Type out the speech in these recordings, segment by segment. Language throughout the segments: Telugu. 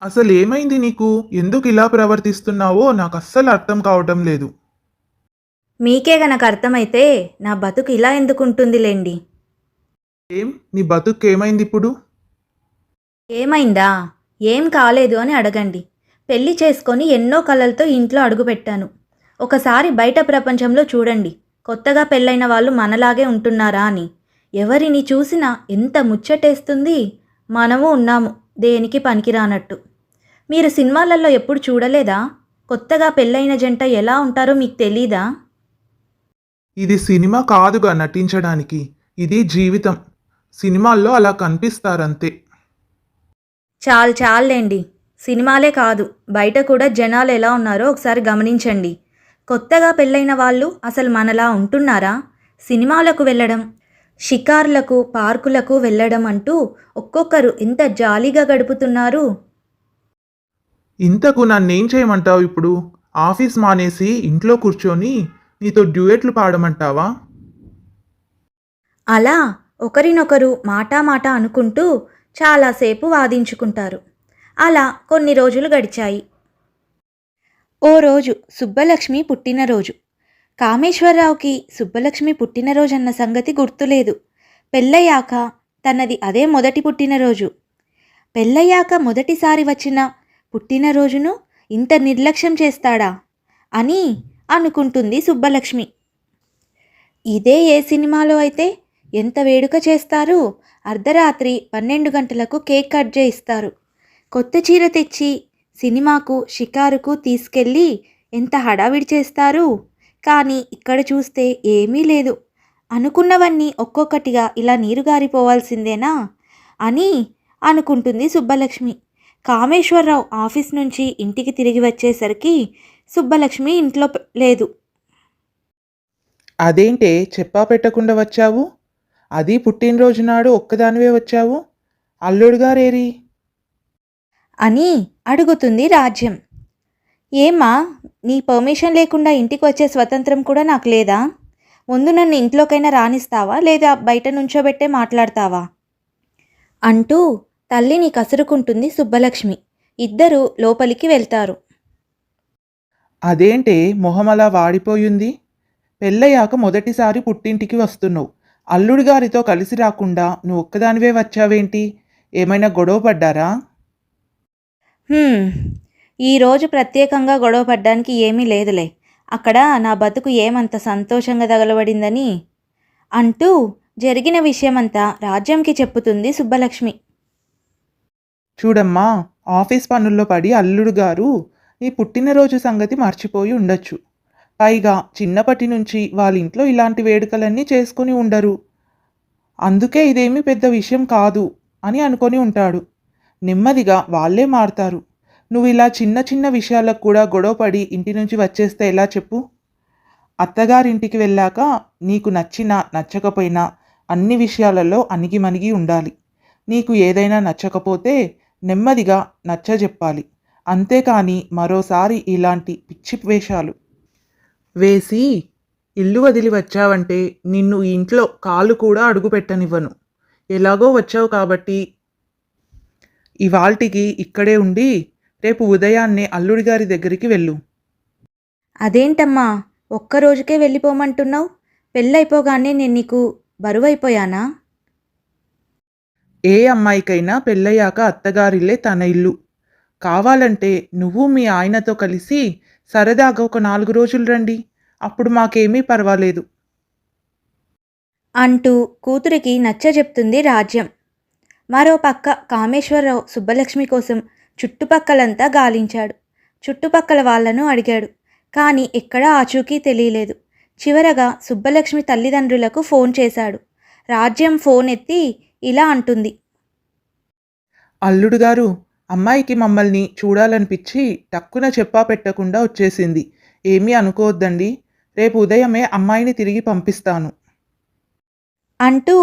అసలేమైంది నీకు? ఎందుకు ఇలా ప్రవర్తిస్తున్నావో నాకస్సలు అర్థం కావటం లేదు. మీకే గనక అర్థమైతే నా బతుకు ఇలా ఎందుకుంటుందిలేండి. ఏం? నీ బతుక్కేమైందిప్పుడు? ఏమైందా? ఏం కాలేదు అని అడగండి. పెళ్లి చేసుకొని ఎన్నో కలలతో ఇంట్లో అడుగుపెట్టాను. ఒకసారి బయట ప్రపంచంలో చూడండి. కొత్తగా పెళ్ళైన వాళ్ళు మనలాగే ఉంటున్నారా అని. ఎవరిని చూసినా ఎంత ముచ్చటేస్తుంది. మనము ఉన్నాము దేనికి పనికిరానట్టు. మీరు సినిమాలలో ఎప్పుడు చూడలేదా? కొత్తగా పెళ్ళైన జంట ఎలా ఉంటారో మీకు తెలీదా? ఇది సినిమా కాదుగా నటించడానికి. ఇది జీవితం. సినిమాల్లో అలా కనిపిస్తారంతే. చాల్లేండి. సినిమాలే కాదు, బయట కూడా జనాలు ఎలా ఉన్నారో ఒకసారి గమనించండి. కొత్తగా పెళ్ళైన వాళ్ళు అసలు మనలా ఉంటున్నారా? సినిమాలకు వెళ్ళడం, షికార్లకు, పార్కులకు వెళ్ళడం అంటూ ఒక్కొక్కరు ఎంత జాలీగా గడుపుతున్నారు. ఇంతకు నన్నేం చేయమంటావు ఇప్పుడు? ఆఫీస్ మానేసి ఇంట్లో కూర్చొని నీతో డ్యూయెట్లు పాడమంటావా? అలా ఒకరినొకరు మాట అనుకుంటూ చాలాసేపు వాదించుకుంటారు. అలా కొన్ని రోజులు గడిచాయి. ఓ రోజు సుబ్బలక్ష్మి పుట్టినరోజు. కామేశ్వరరావుకి సుబ్బలక్ష్మి పుట్టినరోజన్న సంగతి గుర్తులేదు. పెళ్ళయ్యాక తనది అదే మొదటి పుట్టినరోజు. పెళ్ళయ్యాక మొదటిసారి వచ్చిన పుట్టినరోజును ఇంత నిర్లక్ష్యం చేస్తాడా అని అనుకుంటుంది సుబ్బలక్ష్మి. ఇదే ఏ సినిమాలో అయితే ఎంత వేడుక చేస్తారు. అర్ధరాత్రి 12 గంటలకు కేక్ కట్ చేయిస్తారు. కొత్త చీర తెచ్చి సినిమాకు, షికారుకు తీసుకెళ్ళి ఎంత హడావిడి చేస్తారు. కానీ ఇక్కడ చూస్తే ఏమీ లేదు. అనుకున్నవన్నీ ఒక్కొక్కటిగా ఇలా నీరుగారిపోవాల్సిందేనా అని అనుకుంటుంది సుబ్బలక్ష్మి. కామేశ్వరరావు ఆఫీస్ నుంచి ఇంటికి తిరిగి వచ్చేసరికి సుబ్బలక్ష్మి ఇంట్లో లేదు. అదేంటే చెప్పా పెట్టకుండా వచ్చావు? అది పుట్టినరోజు నాడు ఒక్కదానివే వచ్చావు. అల్లుడుగారేరి? అని అడుగుతుంది రాజ్యం. ఏమ్మా, నీ పర్మిషన్ లేకుండా ఇంటికి వచ్చే స్వతంత్రం కూడా నాకు లేదా? ముందు నన్ను ఇంట్లోకైనా రానిస్తావా లేదా బయట నుంచోబెట్టే మాట్లాడతావా అంటూ తల్లిని కసురుకుంటుంది సుబ్బలక్ష్మి. ఇద్దరూ లోపలికి వెళ్తారు. అదేంటే మొహమలా వాడిపోయింది? పెళ్ళయ్యాక మొదటిసారి పుట్టింటికి వస్తున్నావు. అల్లుడు గారితో కలిసి రాకుండా నువ్వు ఒక్కదానివే వచ్చావేంటి? ఏమైనా గొడవ పడ్డారా? ఈరోజు ప్రత్యేకంగా గొడవ పడ్డానికి ఏమీ లేదులే. అక్కడ నా బతుకు ఏమంత సంతోషంగా తగలబడిందని అంటూ జరిగిన విషయమంతా రాజ్యంకి చెప్పుతుంది సుబ్బలక్ష్మి. చూడమ్మా, ఆఫీస్ పనుల్లో పడి అల్లుడు గారు నీ పుట్టినరోజు సంగతి మర్చిపోయి ఉండొచ్చు. పైగా చిన్నప్పటి నుంచి వాళ్ళ ఇంట్లో ఇలాంటి వేడుకలన్నీ చేసుకుని ఉండరు. అందుకే ఇదేమీ పెద్ద విషయం కాదు అని అనుకొని ఉంటాడు. నెమ్మదిగా వాళ్ళే మారుతారు. నువ్వు ఇలా చిన్న చిన్న విషయాలకు కూడా గొడవపడి ఇంటి నుంచి వచ్చేస్తే ఎలా చెప్పు? అత్తగారింటికి వెళ్ళాక నీకు నచ్చినా నచ్చకపోయినా అన్ని విషయాలలో అణిగిమణిగి ఉండాలి. నీకు ఏదైనా నచ్చకపోతే నెమ్మదిగా నచ్చజెప్పాలి. అంతేకాని మరోసారి ఇలాంటి పిచ్చి వేషాలు వేసి ఇల్లు వదిలి వచ్చావంటే నిన్ను ఈ ఇంట్లో కాలు కూడా అడుగు పెట్టనివ్వను. ఎలాగో వచ్చావు కాబట్టి ఇవాల్టికి ఇక్కడే ఉండి రేపు ఉదయాన్నే అల్లుడి గారి దగ్గరికి వెళ్ళు. అదేంటమ్మా, ఒక్కరోజుకే వెళ్ళిపోమంటున్నావు? పెళ్ళైపోగానే నేను నీకు బరువైపోయానా? ఏ అమ్మాయికైనా పెళ్ళయ్యాక అత్తగారిల్లే తన ఇల్లు. కావాలంటే నువ్వు మీ ఆయనతో కలిసి సరదాగా ఒక 4 రోజులు రండి. అప్పుడు మాకేమీ పర్వాలేదు అంటూ కూతురికి నచ్చజెప్తుంది రాజ్యం. మరోపక్క కామేశ్వరరావు సుబ్బలక్ష్మి కోసం చుట్టుపక్కలంతా గాలించాడు. చుట్టుపక్కల వాళ్లను అడిగాడు. కానీ ఎక్కడా ఆచూకీ తెలియలేదు. చివరగా సుబ్బలక్ష్మి తల్లిదండ్రులకు ఫోన్ చేశాడు. రాజ్యం ఫోన్ ఎత్తి ఇలా అంటుంది. అల్లుడు గారు, అమ్మాయికి మమ్మల్ని చూడాలనిపించి టక్కున చెప్పా పెట్టకుండా వచ్చేసింది. ఏమీ అనుకోవద్దండి. రేపు ఉదయమే అమ్మాయిని తిరిగి పంపిస్తాను అంటూ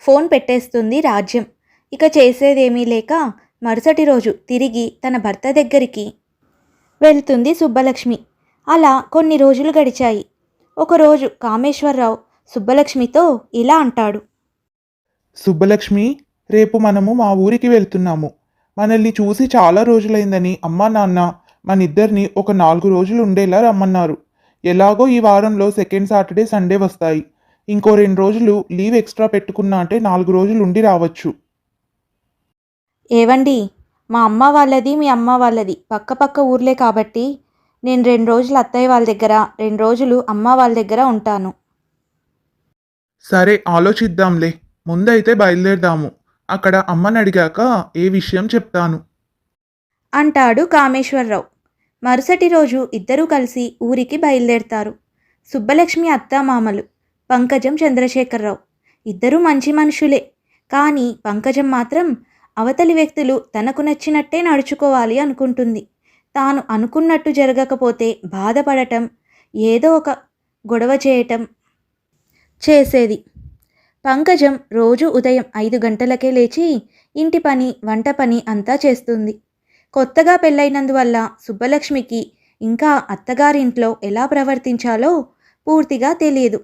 ఫోన్ పెట్టేస్తుంది రాజ్యం. ఇక చేసేదేమీ లేక మరుసటి రోజు తిరిగి తన భర్త దగ్గరికి వెళ్తుంది సుబ్బలక్ష్మి. అలా కొన్ని రోజులు గడిచాయి. ఒకరోజు కామేశ్వరరావు సుబ్బలక్ష్మితో ఇలా అంటాడు. సుబ్బలక్ష్మి, రేపు మనము మా ఊరికి వెళ్తున్నాము. మనల్ని చూసి చాలా రోజులైందని అమ్మా నాన్న మనిద్దరిని ఒక 4 రోజులు ఉండేలా రమ్మన్నారు. ఎలాగో ఈ వారంలో సెకండ్ సాటర్డే సండే వస్తాయి. ఇంకో 2 రోజులు లీవ్ ఎక్స్ట్రా పెట్టుకున్నా అంటే 4 రోజులు ఉండి రావచ్చు. ఏవండి, మా అమ్మ వాళ్ళది మీ అమ్మ వాళ్ళది పక్క ఊర్లే కాబట్టి నేను 2 రోజులు అత్తయ్య వాళ్ళ దగ్గర 2 రోజులు అమ్మ వాళ్ళ దగ్గర ఉంటాను సరే ఆలోచిద్దాంలే. ముందైతే బయలుదేరదాము. అక్కడ అమ్మని అడిగాక ఏ విషయం చెప్తాను. అంటాడు కామేశ్వరరావు. మరుసటి రోజు ఇద్దరూ కలిసి ఊరికి బయలుదేరతారు. సుబ్బలక్ష్మి అత్తామామలు, పంకజం చంద్రశేఖరరావు. ఇద్దరూ మంచి మనుషులే. కానీ పంకజం మాత్రం అవతలి వ్యక్తులు తనకు నచ్చినట్టే నడుచుకోవాలి అనుకుంటుంది. తాను అనుకున్నట్టు జరగకపోతే బాధపడటం, ఏదో ఒక గొడవ చేయటం చేసేది. పంకజం రోజు ఉదయం 5 గంటలకే లేచి ఇంటి పని, వంట పని అంతా చేస్తుంది. కొత్తగా పెళ్ళైనందువల్ల సుబ్బలక్ష్మికి ఇంకా అత్తగారింట్లో ఎలా ప్రవర్తించాలో పూర్తిగా తెలియదు.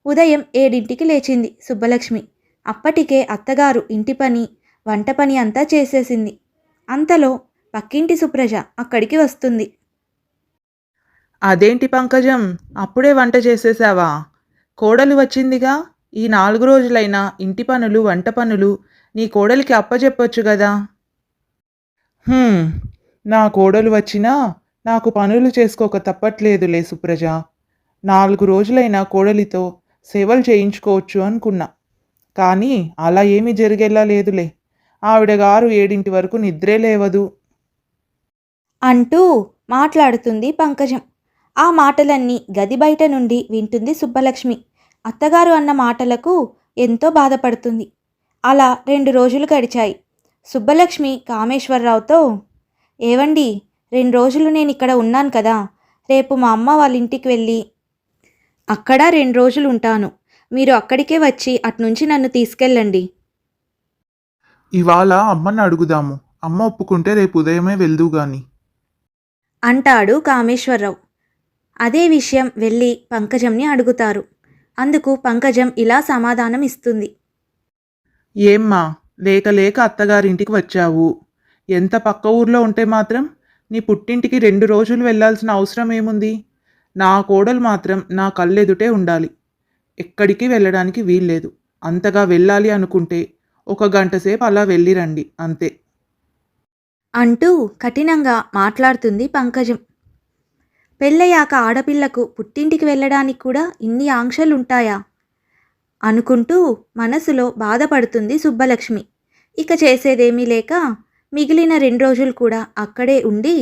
ఉదయం 7ంటికి లేచింది సుబ్బలక్ష్మి. అప్పటికే అత్తగారు ఇంటి పని, వంట పని అంతా చేసేసింది. అంతలో పక్కింటి సుప్రజ అక్కడికి వస్తుంది. అదేంటి పంకజం, అప్పుడే వంట చేసేసావా? కోడలు వచ్చిందిగా. ఈ 4 రోజులైనా ఇంటి పనులు, వంట పనులు నీ కోడలికి అప్పచెప్పొచ్చు కదా. నా కోడలు వచ్చినా నాకు పనులు చేసుకోక తప్పట్లేదులే సుప్రజ. 4 రోజులైనా కోడలితో సేవలు చేయించుకోవచ్చు అనుకున్నా. కానీ అలా ఏమీ జరిగేలా లేదులే. ఆవిడ గారు 7 వరకు నిద్రే లేవదు. అంటూ మాట్లాడుతుంది పంకజం. ఆ మాటలన్నీ గది బయట నుండి వింటుంది సుబ్బలక్ష్మి. అత్తగారు అన్న మాటలకు ఎంతో బాధపడుతుంది. అలా 2 రోజులు గడిచాయి. సుబ్బలక్ష్మి కామేశ్వరరావుతో, ఏవండి, 2 రోజులు నేను ఇక్కడ ఉన్నాను కదా, రేపు మా అమ్మ వాళ్ళ ఇంటికి వెళ్ళి అక్కడ 2 రోజులు ఉంటాను. మీరు అక్కడికే వచ్చి అట్నుంచి నన్ను తీసుకెళ్ళండి ఇవాళ అమ్మని అడుగుదాము. అమ్మ ఒప్పుకుంటే రేపు ఉదయమే వెళ్దు గాని అంటాడు కామేశ్వరరావు. అదే విషయం వెళ్ళి పంకజంని అడుగుతారు. అందుకు పంకజం ఇలా సమాధానం ఇస్తుంది. ఏమ్మా, లేక లేక అత్తగారింటికి వచ్చావు. ఎంత పక్క ఊర్లో ఉంటే మాత్రం నీ పుట్టింటికి 2 రోజులు వెళ్ళాల్సిన అవసరం ఏముంది? నా కోడలు మాత్రం నా కళ్ళెదుటే ఉండాలి. ఎక్కడికి వెళ్ళడానికి వీల్లేదు. అంతగా వెళ్ళాలి అనుకుంటే 1 గంట సేపు అలా వెళ్ళిరండి అంతే. అంటూ కఠినంగా మాట్లాడుతుంది పంకజం. పెళ్ళయ్యాక ఆడపిల్లకు పుట్టింటికి వెళ్ళడానికి కూడా ఇన్ని ఆంక్షలుంటాయా అనుకుంటూ మనసులో బాధపడుతుంది సుబ్బలక్ష్మి. ఇక చేసేదేమీ లేక మిగిలిన 2 రోజులు కూడా అక్కడే ఉండి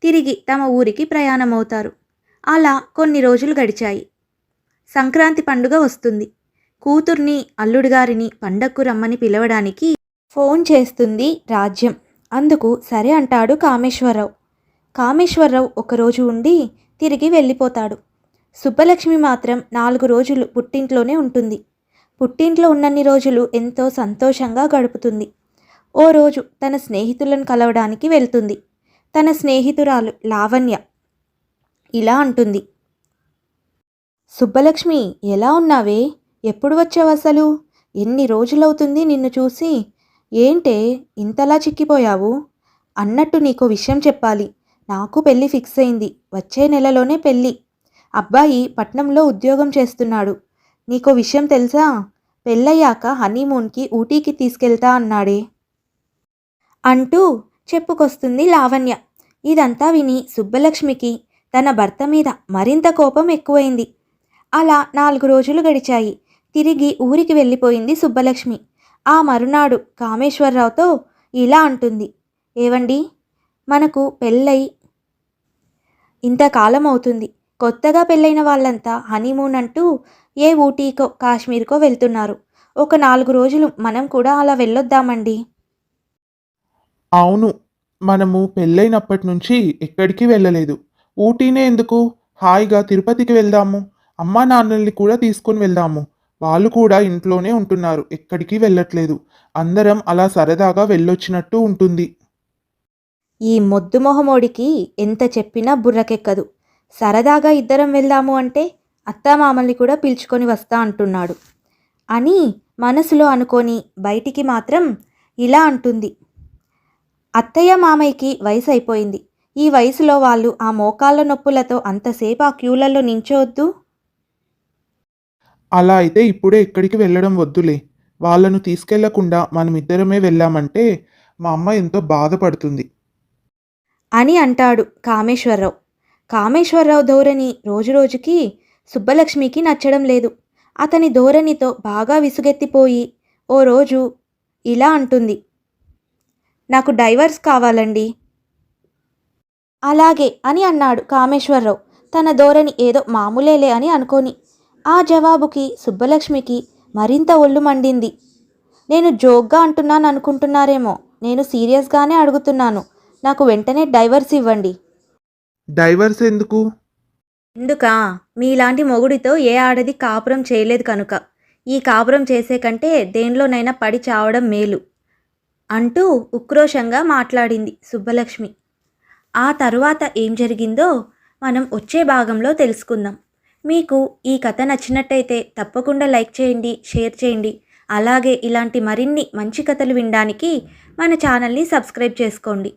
తిరిగి తమ ఊరికి ప్రయాణమవుతారు. అలా కొన్ని రోజులు గడిచాయి. సంక్రాంతి పండుగ వస్తుంది. కూతుర్ని, అల్లుడిగారిని పండక్కు రమ్మని పిలవడానికి ఫోన్ చేస్తుంది రాజ్యం. అందుకు సరే అంటాడు కామేశ్వరరావు. కామేశ్వరరావు ఒకరోజు ఉండి తిరిగి వెళ్ళిపోతాడు. సుబ్బలక్ష్మి మాత్రం 4 రోజులు పుట్టింట్లోనే ఉంటుంది. పుట్టింట్లో ఉన్నన్ని రోజులు ఎంతో సంతోషంగా గడుపుతుంది. ఓ రోజు తన స్నేహితులను కలవడానికి వెళ్తుంది. తన స్నేహితురాలు లావణ్య ఇలా అంటుంది. సుబ్బలక్ష్మి, ఎలా ఉన్నావే? ఎప్పుడు వచ్చావు అసలు? ఎన్ని రోజులవుతుంది నిన్ను చూసి? ఏంటే ఇంతలా చిక్కిపోయావు? అన్నట్టు నీకో విషయం చెప్పాలి. నాకు పెళ్ళి ఫిక్స్ అయింది. వచ్చే నెలలోనే పెళ్ళి. అబ్బాయి పట్నంలో ఉద్యోగం చేస్తున్నాడు. నీకో విషయం తెలుసా? పెళ్ళయ్యాక హనీమూన్కి ఊటీకి తీసుకెళ్తా అన్నాడే అంటూ చెప్పుకొస్తుంది లావణ్య. ఇదంతా విని సుబ్బలక్ష్మికి తన భర్త మీద మరింత కోపం ఎక్కువైంది. అలా 4 రోజులు గడిచాయి. తిరిగి ఊరికి వెళ్ళిపోయింది సుబ్బలక్ష్మి. ఆ మరునాడు కామేశ్వరరావుతో ఇలా అంటుంది. ఏవండి, మనకు పెళ్ళై ఇంతకాలం అవుతుంది. కొత్తగా పెళ్ళైన వాళ్ళంతా హనీమూన్ అంటూ ఏ ఊటీకో కాశ్మీర్కో వెళ్తున్నారు. ఒక 4 రోజులు మనం కూడా అలా వెళ్ళొద్దామండి. అవును, మనము పెళ్ళైనప్పటి నుంచి ఎక్కడికి వెళ్ళలేదు. ఊటీనే ఎందుకు, హాయిగా తిరుపతికి వెళ్దాము. అమ్మా నాన్నల్ని కూడా తీసుకొని వెళ్దాము. వాళ్ళు కూడా ఇంట్లోనే ఉంటున్నారు, ఎక్కడికి వెళ్ళట్లేదు. అందరం అలా సరదాగా వెళ్ళొచ్చినట్టు ఉంటుంది. ఈ మొద్దు మొహమోడికి ఎంత చెప్పినా బుర్రకెక్కదు. సరదాగా ఇద్దరం వెళ్దాము అంటే అత్తామామల్ని కూడా పిలుచుకొని వస్తా అంటున్నాడు అని మనసులో అనుకొని బయటికి మాత్రం ఇలా అంటుంది. అత్తయ్య మామయ్యకి వయసు అయిపోయింది. ఈ వయసులో వాళ్ళు ఆ మోకాళ్ళ నొప్పులతో అంతసేపు ఆ క్యూలలో నించోవద్దు. అలా అయితే ఇప్పుడే ఎక్కడికి వెళ్ళడం వద్దులే. వాళ్ళను తీసుకెళ్లకుండా మనమిద్దరమే వెళ్ళామంటే మా అమ్మ ఎంతో బాధపడుతుంది. అని అంటాడు కామేశ్వరరావు. కామేశ్వరరావు ధోరణి రోజురోజుకి సుబ్బలక్ష్మికి నచ్చడం లేదు. అతని ధోరణితో బాగా విసుగెత్తిపోయి ఓ రోజు ఇలా అంటుంది, నాకు డైవర్స్ కావాలండి. అలాగే అని అన్నాడు కామేశ్వరరావు తన ధోరణి ఏదో మామూలేలే అని అనుకోని. ఆ జవాబుకి సుబ్బలక్ష్మికి మరింత ఒళ్ళు మండింది. నేను జోక్గా అంటున్నాను అనుకుంటున్నారేమో, నేను సీరియస్గానే అడుగుతున్నాను. నాకు వెంటనే డైవర్స్ ఇవ్వండి. డైవర్స్ ఎందుకు? ఎందుకా? మీలాంటి మొగుడితో ఏ ఆడది కాపురం చేయలేదు కనుక. ఈ కాపురం చేసే కంటే దేనిలోనైనా పడి చావడం మేలు అంటూ ఉక్రోషంగా మాట్లాడింది సుబ్బలక్ష్మి. ఆ తరువాత ఏం జరిగిందో మనం వచ్చే భాగంలో తెలుసుకుందాం. మీకు ఈ కథ నచ్చినట్టయితే తప్పకుండా లైక్ చేయండి, షేర్ చేయండి. అలాగే ఇలాంటి మరిన్ని మంచి కథలు వినడానికి మన ఛానల్ని సబ్స్క్రైబ్ చేసుకోండి.